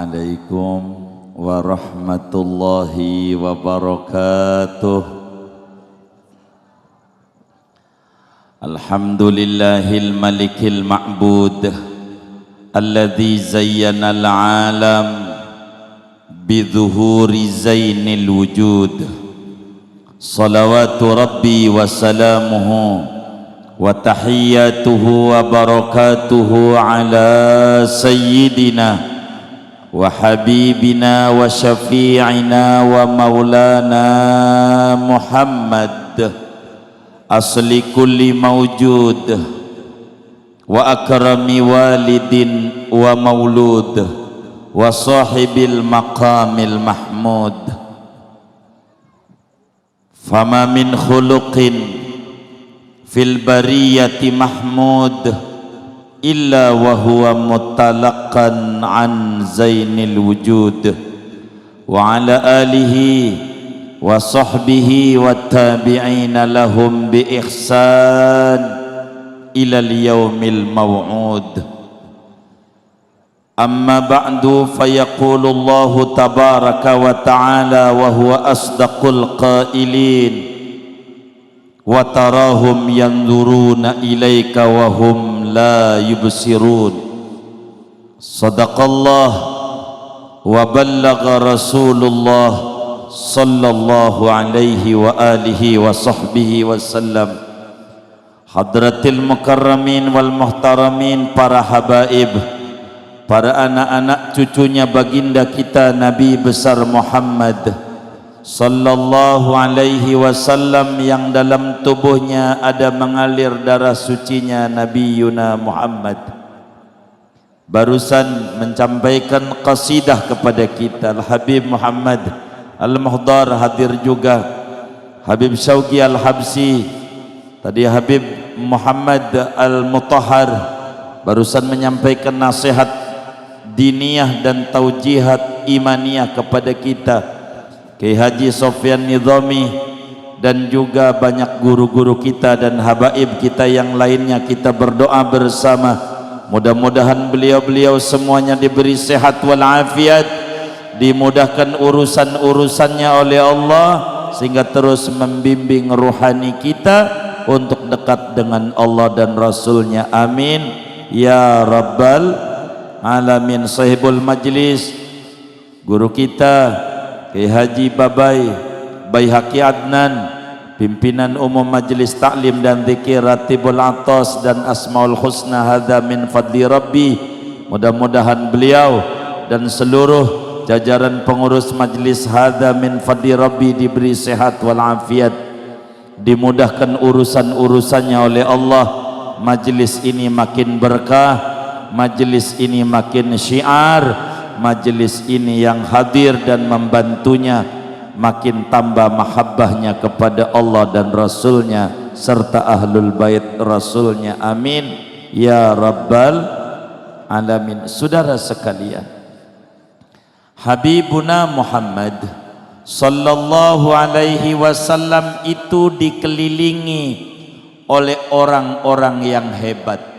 Assalamualaikum warahmatullahi wabarakatuh. Alhamdulillahil malikil ma'bud alladzi zayyana al-alam bidzuhuri zainil wujud. Salawatu rabbi wa salamuhu wa tahiyyatuhu wa barakatuhu ala sayyidina wa habibina wa syafi'ina wa maulana Muhammad asli kulli mawjud wa akrami walidin wa maulud wa sahibil maqamil mahmud. Fama min khuluqin fil bariyati mahmud illa wa huwa mutalaqan an zainil wujud wa ala alihi wa sahbihi wa tabi'ina lahum bi ihsan ilal yaumil maw'ud. Amma ba'du, fayaqulu Allahu tabaraka wa ta'ala wa huwa asdaqul qailin wa tarahum yanzuruna ilaika wa hum la yubsirun. Sadaqallah wa ballagha Rasulullah sallallahu alaihi wa alihi wa sahbihi wasallam. Hadratil mukarramin wal muhtaramin, para habaib, para anak-anak cucunya baginda kita Nabi besar Muhammad sallallahu alaihi wasallam, yang dalam tubuhnya ada mengalir darah sucinya Nabi Yuna Muhammad. Barusan menyampaikan qasidah kepada kita Al-Habib Muhammad Al-Muhdar, hadir juga Habib Syauqi Al-Habsi, tadi Habib Muhammad Al-Mutahhar barusan menyampaikan nasihat diniyah dan taujihat imaniyah kepada kita, Kiai Haji Sofyan Nizami, dan juga banyak guru-guru kita dan habaib kita yang lainnya. Kita berdoa bersama, mudah-mudahan beliau-beliau semuanya diberi sehat walafiat, dimudahkan urusan-urusannya oleh Allah, sehingga terus membimbing ruhani kita untuk dekat dengan Allah dan Rasulnya. Amin ya rabbal alamin. Sahibul majlis, guru kita Kiai Haji Baihaqi Adnan, pimpinan umum Majelis Taklim dan Zikir Ratibul Atas dan Asmaul Husna, hadza min fadli Rabbi. Mudah-mudahan beliau dan seluruh jajaran pengurus Majelis hadza min fadli Rabbi diberi sehat walafiat, dimudahkan urusan-urusannya oleh Allah. Majelis ini makin berkah, majelis ini makin syiar, majelis ini yang hadir dan membantunya makin tambah mahabbahnya kepada Allah dan Rasulnya serta ahlul bait Rasulnya. Amin ya rabbal alamin. Saudara sekalian, Habibuna Muhammad sallallahu alaihi wasallam itu dikelilingi oleh orang-orang yang hebat.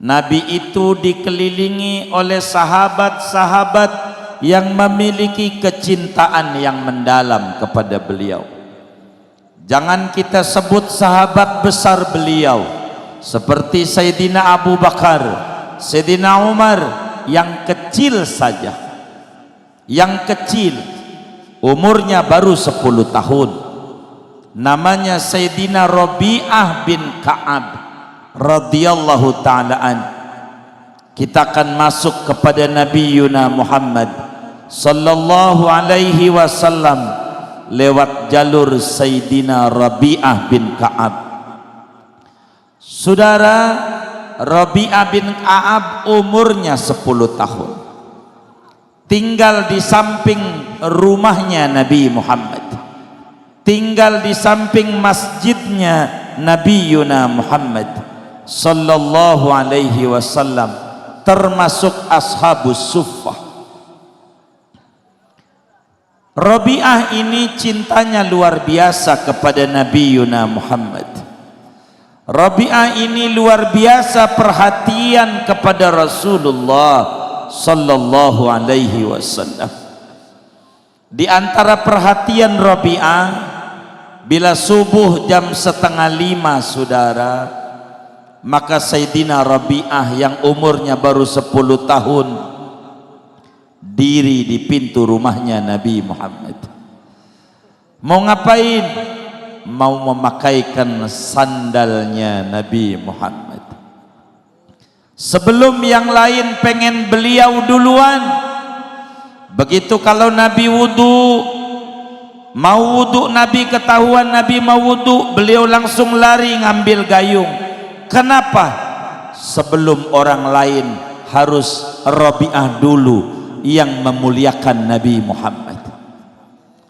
Nabi itu dikelilingi oleh sahabat-sahabat yang memiliki kecintaan yang mendalam kepada beliau. Jangan kita sebut sahabat besar beliau seperti Sayyidina Abu Bakar, Sayyidina Umar, yang kecil saja, yang kecil, umurnya baru 10 tahun, namanya Sayyidina Rabi'ah bin Ka'ab radhiyallahu ta'ala an. Kita akan masuk kepada Nabi Yuna Muhammad sallallahu alaihi wasallam lewat jalur Sayyidina Rabi'ah bin Ka'ab. Saudara, Rabi'ah bin Ka'ab umurnya 10 tahun, tinggal di samping rumahnya Nabi Muhammad, tinggal di samping masjidnya Nabi Yuna Muhammad sallallahu alaihi wasallam, termasuk ashabus suffah. Rabi'ah ini cintanya luar biasa kepada Nabi Yuna Muhammad. Rabi'ah ini luar biasa perhatian kepada Rasulullah sallallahu alaihi wasallam. Di antara perhatian Rabi'ah, bila subuh jam 4:30 saudara, maka Sayyidina Rabi'ah yang umurnya baru 10 tahun diri di pintu rumahnya Nabi Muhammad. Mau ngapain? Mau memakaikan sandalnya Nabi Muhammad. Sebelum yang lain pengen beliau duluan. Begitu kalau Nabi wudu, mau wudu Nabi, ketahuan Nabi mau wudu, beliau langsung lari ngambil gayung. Kenapa? Sebelum orang lain harus Rabi'ah dulu yang memuliakan Nabi Muhammad.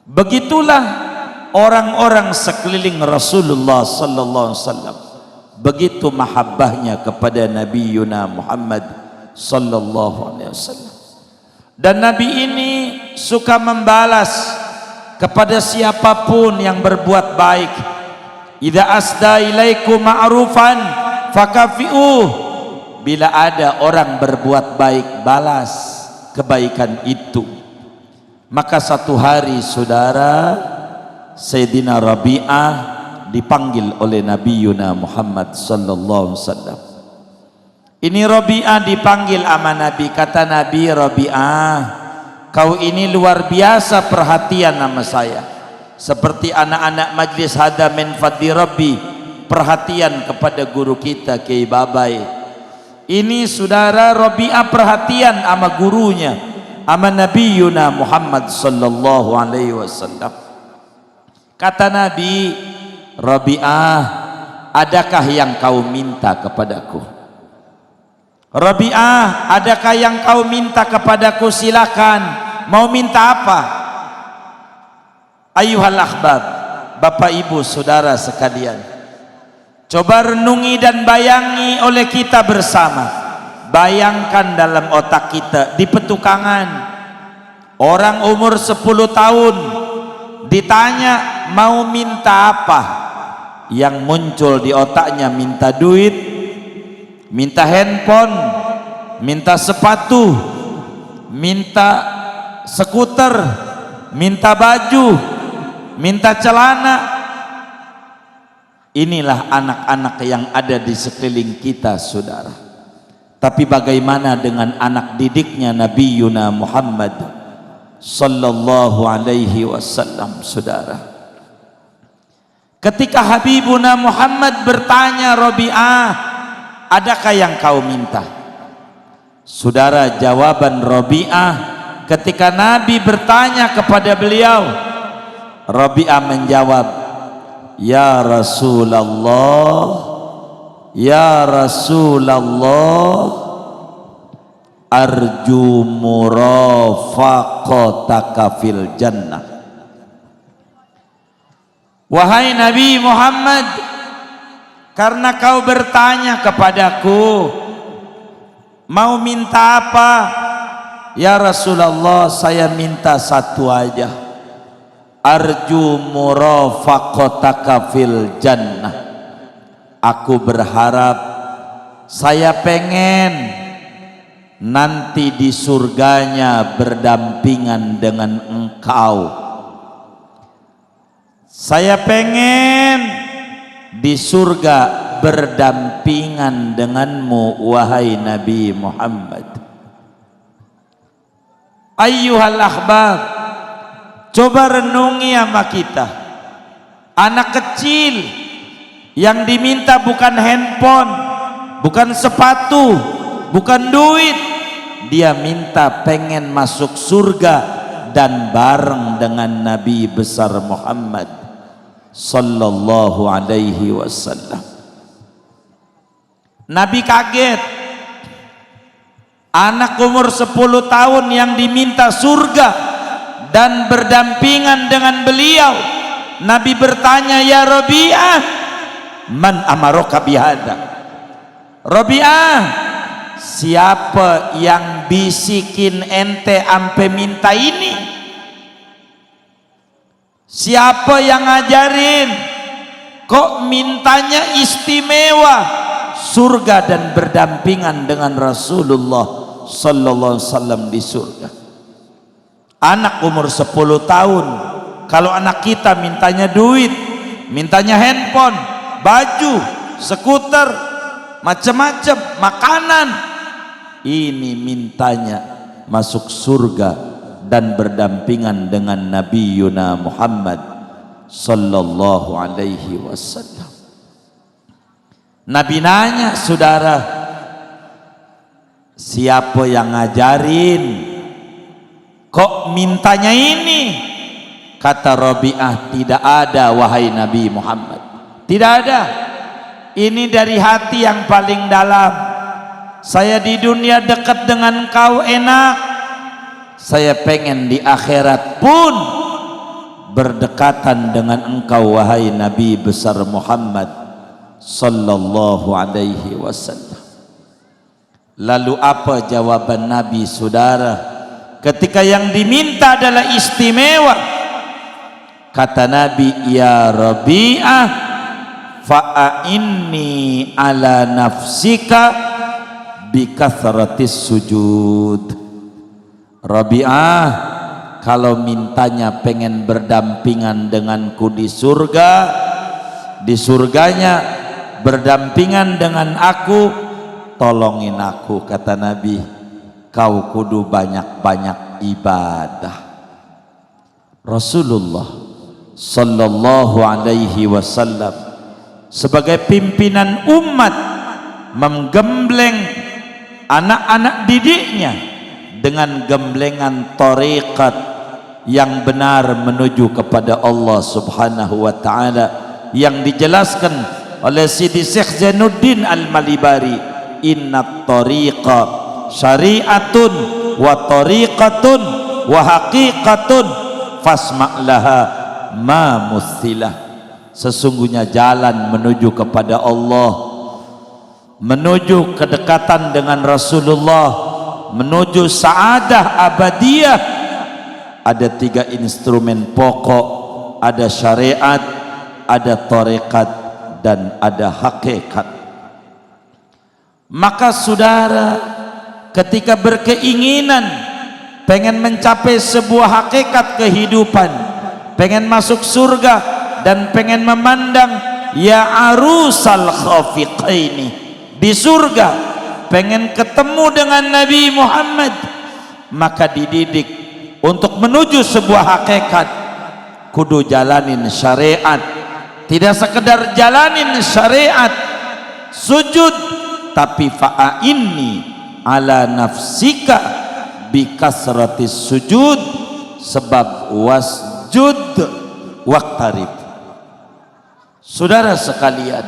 Begitulah orang-orang sekeliling Rasulullah sallallahu alaihi wasallam. Begitu mahabbahnya kepada Nabi Yuna Muhammad sallallahu alaihi wasallam. Dan Nabi ini suka membalas kepada siapapun yang berbuat baik. Idza asda ilaikum ma'rufan fakafi'uh. Bila ada orang berbuat baik, balas kebaikan itu. Maka satu hari saudara, Sayyidina Rabi'ah dipanggil oleh Nabi Yuna Muhammad sallallahu alaihi wasallam. Ini Rabi'ah dipanggil sama Nabi. Kata Nabi, Rabi'ah, kau ini luar biasa perhatian sama saya, seperti anak-anak majlis hada min fadli Rabbi perhatian kepada guru kita Kiai Babai. Ini saudara, Rabi'ah perhatian sama gurunya, sama Nabi Yuna Muhammad sallallahu alaihi wasallam. Kata Nabi, Rabi'ah, adakah yang kau minta kepadaku? Rabi'ah, adakah yang kau minta kepadaku? Silakan. Mau minta apa? Ayuhal akhbab, bapak ibu saudara sekalian, coba renungi dan bayangi oleh kita bersama. Bayangkan dalam otak kita, di petukangan orang umur 10 tahun ditanya mau minta apa, yang muncul di otaknya minta duit, minta handphone, minta sepatu, minta skuter, minta baju, minta celana. Inilah anak-anak yang ada di sekeliling kita saudara. Tapi bagaimana dengan anak didiknya Nabi Yuna Muhammad sallallahu alaihi wasallam saudara? Ketika Habibuna Muhammad bertanya, Rabi'ah, adakah yang kau minta? Saudara, jawaban Rabi'ah ketika Nabi bertanya kepada beliau, Rabi'ah menjawab, ya Rasulullah, ya Rasulullah, arju murafaqataka fil jannah. Wahai Nabi Muhammad, karena kau bertanya kepadaku mau minta apa, ya Rasulullah, saya minta satu aja, arju murafaqataka fil jannah. Aku berharap, saya pengen nanti di surganya berdampingan dengan engkau. Saya pengen di surga berdampingan denganmu wahai Nabi Muhammad. Ayyuhal ahbab, coba renungi sama kita. Anak kecil yang diminta bukan handphone, bukan sepatu, bukan duit, dia minta pengen masuk surga dan bareng dengan Nabi besar Muhammad sallallahu alaihi wasallam. Nabi kaget, anak umur 10 tahun yang diminta surga dan berdampingan dengan beliau. Nabi bertanya, ya Rabi'ah, man amaraka bihada? Rabi'ah, siapa yang bisikin ente ampe minta ini? Siapa yang ngajarin? Kok mintanya istimewa, surga dan berdampingan dengan Rasulullah sallallahu alaihi wasallam di surga. Anak umur 10 tahun, kalau anak kita mintanya duit, mintanya handphone, baju, skuter, macam-macam, makanan, ini mintanya masuk surga dan berdampingan dengan Nabi Yuna Muhammad sallallahu alaihi wasallam. Nabi nanya, saudara, siapa yang ngajarin kok mintanya ini? Kata Rabi'ah, tidak ada wahai Nabi Muhammad, tidak ada. Ini dari hati yang paling dalam. Saya di dunia dekat dengan kau enak, saya pengen di akhirat pun berdekatan dengan engkau wahai Nabi besar Muhammad sallallahu alaihi wasallam. Lalu apa jawaban Nabi, saudara, ketika yang diminta adalah istimewa? Kata Nabi, ya Rabi'ah, fa'inni ala nafsika bikathratis sujud. Rabi'ah, kalau mintanya pengen berdampingan denganku di surga, di surganya berdampingan dengan aku, tolongin aku. Kata Nabi, kau kudu banyak-banyak ibadah. Rasulullah sallallahu alaihi wasallam sebagai pimpinan umat menggembleng anak-anak didiknya dengan gemblengan tariqat yang benar menuju kepada Allah subhanahu wa ta'ala, yang dijelaskan oleh Sidi Syekh Zainuddin Al-Malibari, inna tariqa syari'atun wa tariqatun wa haqiqatun fasma' laha ma mustilah. Sesungguhnya jalan menuju kepada Allah, menuju kedekatan dengan Rasulullah, menuju saadah abadiyah, ada 3 instrumen pokok, ada syariat, ada tariqat, dan ada hakikat. Maka saudara, ketika berkeinginan pengen mencapai sebuah hakikat kehidupan, pengen masuk surga dan pengen memandang ya arusal khafiqaini di surga, pengen ketemu dengan Nabi Muhammad, maka dididik untuk menuju sebuah hakikat kudu jalanin syariat. Tidak sekedar jalanin syariat sujud, tapi fa'inni ala nafsika bikasratis sujud, sebab wasjud waqtarib. Saudara sekalian,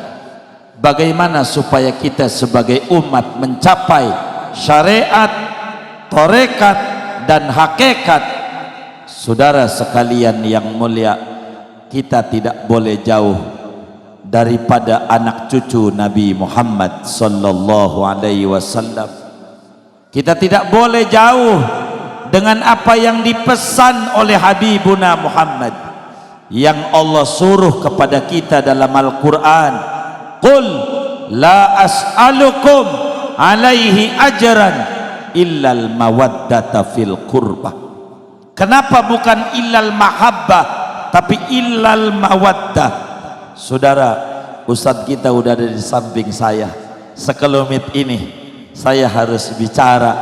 bagaimana supaya kita sebagai umat mencapai syariat, tarekat dan hakikat? Saudara sekalian yang mulia, kita tidak boleh jauh daripada anak cucu Nabi Muhammad sallallahu alaihi wasallam. Kita tidak boleh jauh dengan apa yang dipesan oleh Habibuna Muhammad, yang Allah suruh kepada kita dalam Al-Quran. Qul la as'alukum alaihi ajran illal mawaddata fil qurbah. Kenapa bukan illal mahabbah tapi illal mawaddah? Saudara, ustadz kita udah ada di samping saya, sekelumit ini saya harus bicara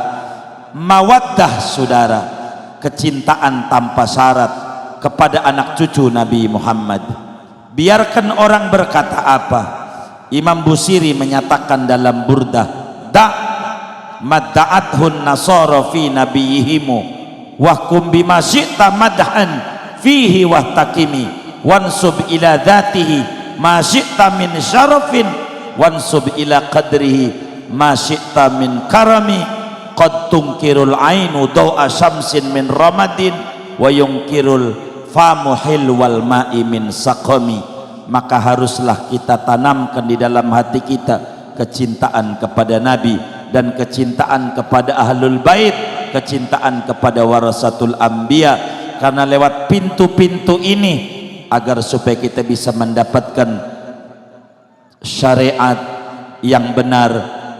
mawaddah. Saudara, kecintaan tanpa syarat kepada anak cucu Nabi Muhammad. Biarkan orang berkata apa. Imam Busiri menyatakan dalam Burdah, da' madda'athun nasara fi nabiyihimu wahkum bima syi'ta madhan fihi wahtakimi wansub ila dhatihi ma syi'ta min syarafin wansub ila qadrihi ma syi'ta min karami. Qad tunkirul ainu daw'a syamsin min ramadin wa yunkirul famu hilwal ma'i min saqami. Maka haruslah kita tanamkan di dalam hati kita kecintaan kepada Nabi dan kecintaan kepada ahlul bait, kecintaan kepada warasatul anbiya. Karena lewat pintu-pintu ini, agar supaya kita bisa mendapatkan syariat yang benar,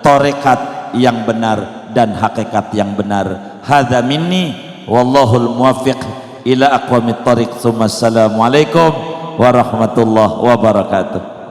tarekat yang benar, dan hakikat yang benar. Hadza minni wallahul muwaffiq ila aqwamit thariq. Assalamualaikum warahmatullahi wabarakatuh.